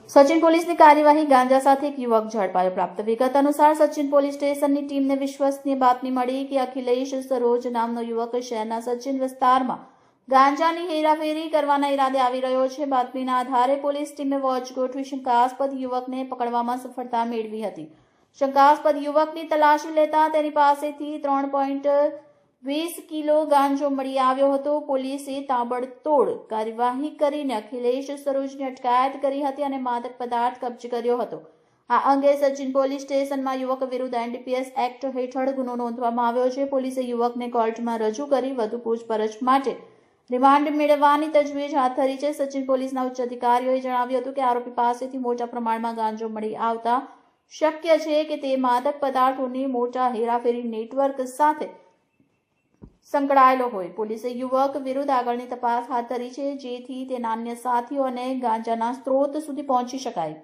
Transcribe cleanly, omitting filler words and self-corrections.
સચિન પોલીસની કાર્યવાહી ગાંજા સાથે એક યુવક ઝડપાયો. પ્રાપ્ત વિગત અનુસાર સચિન પોલીસ સ્ટેશનની ટીમને વિશ્વસનીય બાતમી મળી કે અખિલેશ સરોજ નામનો યુવક શહેરના સચિન વિસ્તારમાં ગાંજાની હેરાફેરી કરવાના ઈરાદે આવી રહ્યો છે. બાતમીના આધારે પોલીસ ટીમે વોચ ગોઠવી શંકાસ્પદ યુવકને પકડવામાં સફળતા મેળવી હતી. શંકાસ્પદ યુવકની તલાશી લેતા તેની પાસેથી 3.20 કિલો ગાંજો મળી આવ્યો હતો. પોલીસે તાબડતોડ કાર્યવાહી કરીને અખિલેશ સરોજની અટકાયત કરી હતી અને માદક પદાર્થ કબજે કર્યો હતો. આ અંગે સચિન પોલીસ સ્ટેશનમાં યુવક વિરુદ્ધ એનડીપીએસ એક્ટ હેઠળ ગુનો નોંધવામાં આવ્યો છે. પોલીસે યુવકને કોર્ટમાં રજૂ કરી વધુ પૂછપરછ માટે રિમાન્ડ મેળવવાની તજવીજ હાથ ધરી છે. સચિન પોલીસના ઉચ્ચ અધિકારીઓએ જણાવ્યું હતું કે આરોપી પાસેથી મોટા પ્રમાણમાં ગાંજો મળી આવતા શક્ય છે કે તે માદક પદાર્થોની મોટા હેરાફેરી નેટવર્ક સાથે સંકળાયેલો હોય. પોલીસે યુવક વિરુદ્ધ આગળની તપાસ હાથ ધરી છે, જેથી તેના અન્ય સાથીઓ અને ગાંજાના સ્ત્રોત સુધી પહોંચી શકાય.